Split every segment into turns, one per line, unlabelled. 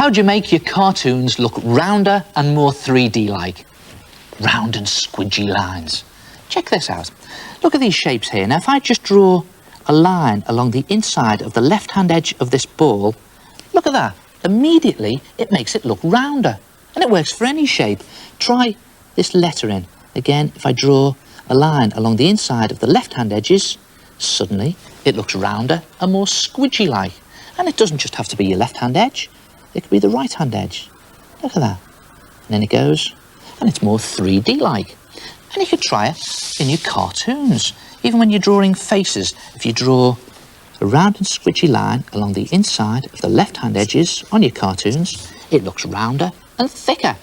How do you make your cartoons look rounder and more 3D-like? Round and squidgy lines. Check this out. Look at these shapes here. Now, if I just draw a line along the inside of the left-hand edge of this ball, look at that. Immediately, it makes it look rounder. And it works for any shape. Try this lettering. Again, if I draw a line along the inside of the left-hand edges, suddenly it looks rounder and more squidgy-like. And it doesn't just have to be your left-hand edge. It could be the right-hand edge. Look at that. And then it goes, and it's more 3D-like. And you could try it in your cartoons. Even when you're drawing faces, if you draw a round and squidgy line along the inside of the left-hand edges on your cartoons, it looks rounder and thicker.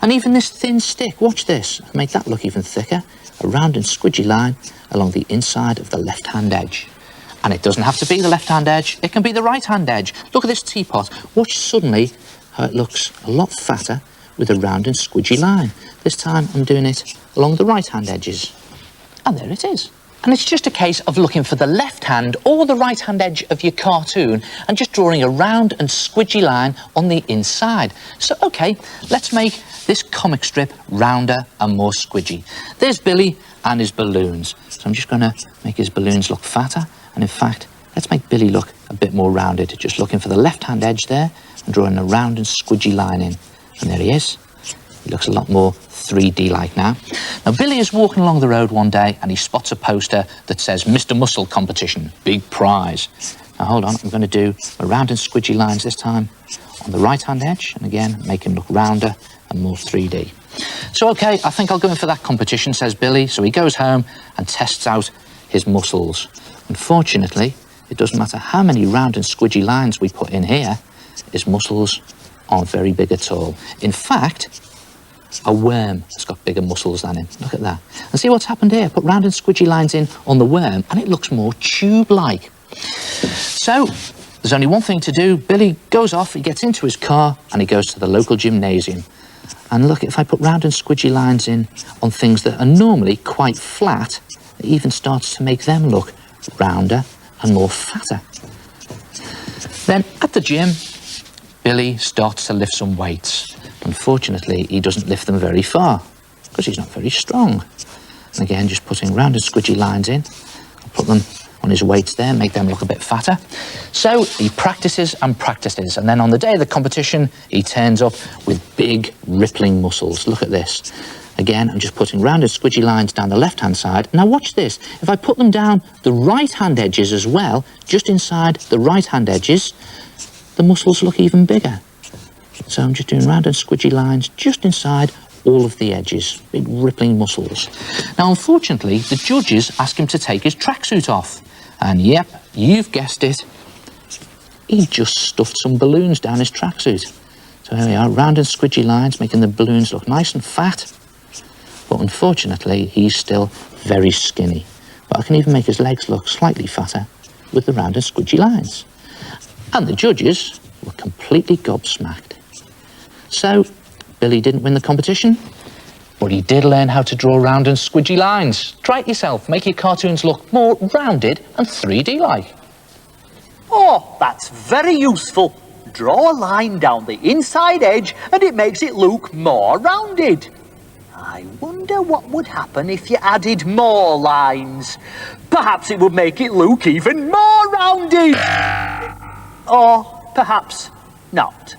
And even this thin stick, watch this, make that look even thicker. A round and squidgy line along the inside of the left-hand edge. And it doesn't have to be the left-hand edge, it can be the right-hand edge. Look at this teapot. Watch suddenly how it looks a lot fatter with a round and squidgy line. This time I'm doing it along the right-hand edges. And there it is. And it's just a case of looking for the left-hand or the right-hand edge of your cartoon and just drawing a round and squidgy line on the inside. So, okay, let's make this comic strip rounder and more squidgy. There's Billy and his balloons. So I'm just going to make his balloons look fatter. And in fact, let's make Billy look a bit more rounded. Just looking for the left-hand edge there and drawing a round and squidgy line in. And there he is. He looks a lot more 3D-like now. Now, Billy is walking along the road one day and he spots a poster that says Mr. Muscle Competition, big prize. Now, hold on, I'm going to do a round and squidgy lines this time on the right-hand edge, and again, make him look rounder and more 3D. So, okay, I think I'll go in for that competition, says Billy. So he goes home and tests out his muscles. Unfortunately, it doesn't matter how many round and squidgy lines we put in here, his muscles aren't very big at all. In fact, a worm has got bigger muscles than him. Look at that. And see what's happened here? Put round and squidgy lines in on the worm and it looks more tube-like. So, there's only one thing to do. Billy goes off, he gets into his car and he goes to the local gymnasium. And look, if I put round and squidgy lines in on things that are normally quite flat, it even starts to make them look rounder and more fatter. Then at the gym, Billy starts to lift some weights. Unfortunately, he doesn't lift them very far because he's not very strong. And again, just putting round and squidgy lines in. I'll put them on his weights there, make them look a bit fatter. So he practices and practices. And then on the day of the competition, he turns up with big rippling muscles. Look at this. Again, I'm just putting round and squidgy lines down the left-hand side. Now watch this. If I put them down the right-hand edges as well, just inside the right-hand edges, the muscles look even bigger. So I'm just doing round and squidgy lines just inside all of the edges, big rippling muscles. Now, unfortunately, the judges ask him to take his tracksuit off. And yep, you've guessed it, he just stuffed some balloons down his tracksuit. So here we are, round and squidgy lines, making the balloons look nice and fat. But unfortunately, he's still very skinny. But I can even make his legs look slightly fatter with the round and squidgy lines. And the judges were completely gobsmacked. So, Billy didn't win the competition, but he did learn how to draw round and squidgy lines. Try it yourself. Make your cartoons look more rounded and 3D-like.
Oh, that's very useful. Draw a line down the inside edge and it makes it look more rounded. I wonder what would happen if you added more lines. Perhaps it would make it look even more rounded. Or perhaps not.